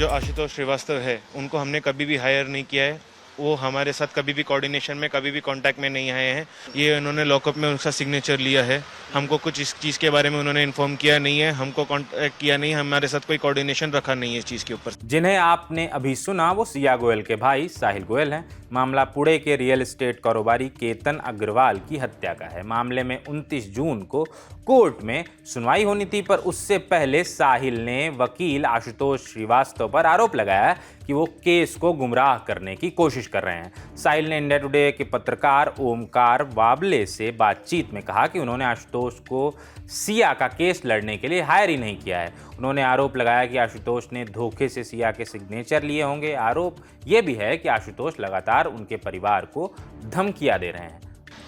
जो आशुतोष श्रीवास्तव है उनको हमने कभी भी हायर नहीं किया है। वो हमारे साथ कभी भी कोऑर्डिनेशन में कभी भी कांटेक्ट में नहीं आए हैं। ये उन्होंने लॉकअप में उनका सिग्नेचर लिया है। हमको कुछ इस चीज़ के बारे में उन्होंने इन्फॉर्म किया नहीं है, हमको कांटेक्ट किया नहीं, हमारे साथ कोई कोऑर्डिनेशन रखा नहीं है इस चीज़ के ऊपर। जिन्हें आपने अभी सुना वो सिया गोयल के भाई साहिल गोयल हैं। मामला पुणे के रियल एस्टेट कारोबारी केतन अग्रवाल की हत्या का है। मामले में 29 जून को कोर्ट में सुनवाई होनी थी, पर उससे पहले साहिल ने वकील आशुतोष श्रीवास्तव पर आरोप लगाया कि वो केस को गुमराह करने की कोशिश कर रहे हैं। साहिल ने इंडिया टुडे के पत्रकार ओमकार वाबले से बातचीत में कहा कि उन्होंने आशुतोष को सिया का केस लड़ने के लिए हायर ही नहीं किया है। उन्होंने आरोप लगाया कि आशुतोष ने धोखे से सिया के सिग्नेचर लिए होंगे। आरोप यह भी है कि आशुतोष लगातार उनके परिवार को धमकियां दे रहे हैं।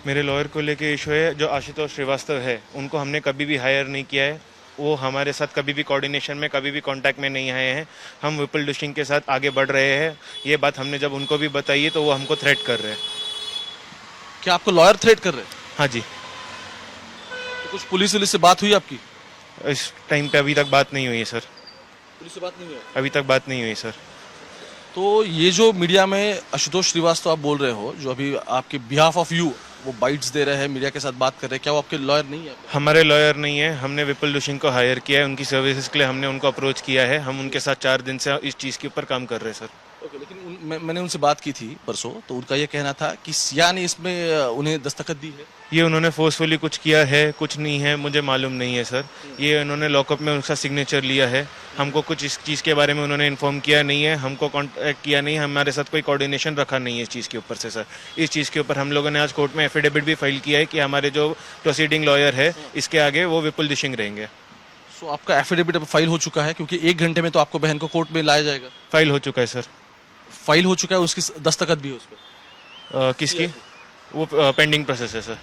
मेरे लॉयर को लेके इशू है, जो आशुतोष श्रीवास्तव है उनको हमने कभी भी हायर नहीं किया है। वो हमारे साथ कभी भी कोऑर्डिनेशन में कभी भी कांटेक्ट में नहीं आए हैं। हम विपुल दुशिंग के साथ आगे बढ़ रहे हैं। ये बात हमने जब उनको भी बताई है तो वो हमको थ्रेट कर रहे हैं। क्या आपको लॉयर थ्रेट कर रहे हैं? हाँ जी। तो कुछ पुलिस से बात हुई आपकी? इस टाइम पे अभी तक बात नहीं हुई है सर। पुलिस से बात नहीं हुई? अभी तक बात नहीं हुई सर। तो ये जो मीडिया में आशुतोष श्रीवास्तव आप बोल रहे हो, जो अभी आपके बिहाफ ऑफ यू वो बाइट्स दे रहे हैं, मीडिया के साथ बात कर रहे हैं, क्या वो आपके लॉयर नहीं है? हमारे लॉयर नहीं है। हमने विपुल दुशिंग को हायर किया है, उनकी सर्विसेज के लिए हमने उनको अप्रोच किया है। हम उनके साथ 4 दिन से इस चीज़ के ऊपर काम कर रहे हैं सर। ओके, लेकिन मैंने उनसे बात की थी परसों, तो उनका ये कहना था कि सिया ने इसमें उन्हें दस्तखत दी है। ये उन्होंने फोर्सफुली कुछ किया है, कुछ नहीं है, मुझे मालूम नहीं है सर। ये उन्होंने लॉकअप में उनका सिग्नेचर लिया है। हमको कुछ इस चीज़ के बारे में उन्होंने इन्फॉर्म किया नहीं है, हमको कांटेक्ट किया नहीं, हमारे साथ कोई कोऑर्डिनेशन रखा नहीं है इस चीज़ के ऊपर से सर। इस चीज़ के ऊपर हम लोगों ने आज कोर्ट में एफिडेविट भी फाइल किया है कि हमारे जो प्रोसीडिंग लॉयर है इसके आगे वो विपुल दुशिंग रहेंगे। सो आपका एफिडेविट फाइल हो चुका है, क्योंकि 1 घंटे में तो आपको बहन को कोर्ट में लाया जाएगा। फाइल हो चुका है सर। फाइल हो चुका है, उसकी दस्तखत भी है उस पर? किसकी? वो पेंडिंग प्रोसेस है सर।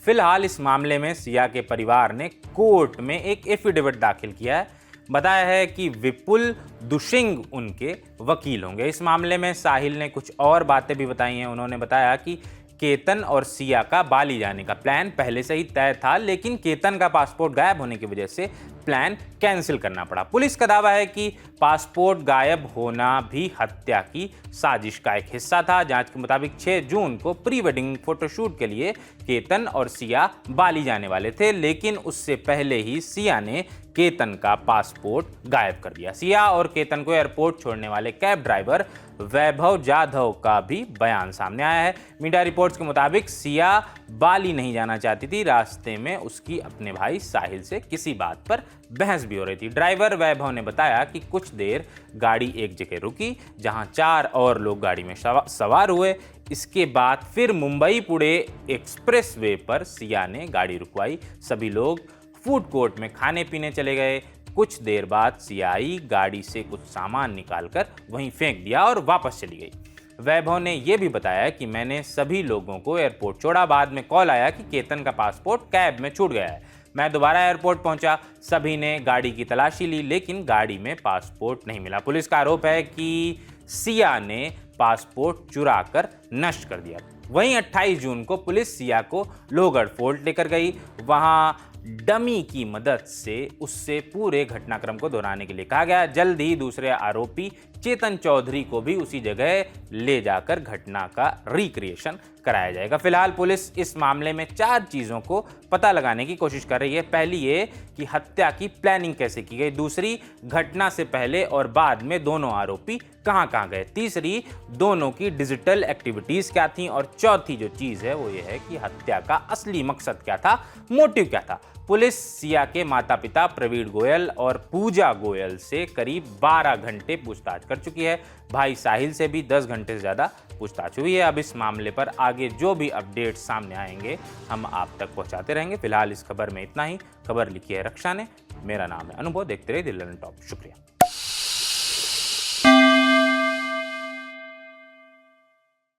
फिलहाल इस मामले में सिया के परिवार ने कोर्ट में एक एफिडेविट दाखिल किया है। बताया है कि विपुल दुशिंग उनके वकील होंगे। इस मामले में साहिल ने कुछ और बातें भी बताई हैं। उन्होंने बताया कि केतन और सिया का बाली जाने का प्लान पहले से ही तय था, लेकिन केतन का पासपोर्ट गायब होने की वजह से प्लान कैंसिल करना पड़ा। पुलिस का दावा है कि पासपोर्ट गायब होना भी हत्या की साजिश का एक हिस्सा था। जांच के मुताबिक 6 जून को प्री वेडिंग फोटोशूट के लिए केतन और सिया बाली जाने वाले थे, लेकिन उससे पहले ही सिया ने केतन का पासपोर्ट गायब कर दिया। सिया और केतन को एयरपोर्ट छोड़ने वाले कैब ड्राइवर वैभव जाधव का भी बयान सामने आया है। मीडिया रिपोर्ट्स के मुताबिक सिया बाली नहीं जाना चाहती थी। रास्ते में उसकी अपने भाई साहिल से किसी बात पर बहस भी हो रही थी। ड्राइवर वैभव ने बताया कि कुछ देर गाड़ी एक जगह रुकी, जहां 4 और लोग गाड़ी में सवार हुए। इसके बाद फिर मुंबई पुणे एक्सप्रेस वे पर सिया ने गाड़ी रुकवाई। सभी लोग फूड कोर्ट में खाने पीने चले गए। कुछ देर बाद सिया आई, गाड़ी से कुछ सामान निकालकर वहीं फेंक दिया और वापस चली गई। वैभव ने यह भी बताया कि मैंने सभी लोगों को एयरपोर्ट छोड़ा। बाद में कॉल आया कि केतन का पासपोर्ट कैब में छूट गया है। मैं दोबारा एयरपोर्ट पहुंचा। सभी ने गाड़ी की तलाशी ली, लेकिन गाड़ी में पासपोर्ट नहीं मिला। पुलिस का आरोप है कि सिया ने पासपोर्ट चुरा कर नष्ट कर दिया। वहीं 28 जून को पुलिस सिया को लोहगढ़ फोर्ट लेकर गई। वहां डमी की मदद से उससे पूरे घटनाक्रम को दोहराने के लिए कहा गया। जल्द ही दूसरे आरोपी चेतन चौधरी को भी उसी जगह ले जाकर घटना का रिक्रिएशन कराया जाएगा। फिलहाल पुलिस इस मामले में 4 चीजों को पता लगाने की कोशिश कर रही है। पहली ये कि हत्या की प्लानिंग कैसे की गई। दूसरी, घटना से पहले और बाद में दोनों आरोपी कहां गए। तीसरी, दोनों की डिजिटल एक्टिविटीज क्या थी। और चौथी जो चीज है वो ये है कि हत्या का असली मकसद क्या था, मोटिव क्या था। पुलिस सिया के माता पिता प्रवीण गोयल और पूजा गोयल से करीब 12 घंटे पूछताछ कर चुकी है। भाई साहिल से भी 10 घंटे से ज़्यादा पूछताछ हुई है। अब इस मामले पर आगे जो भी अपडेट सामने आएंगे हम आप तक पहुंचाते रहेंगे। फिलहाल इस खबर में इतना ही। खबर लिखी है रक्षा ने। मेरा नाम है अनुभव। देखते रहिए दिल्ली टॉप। शुक्रिया।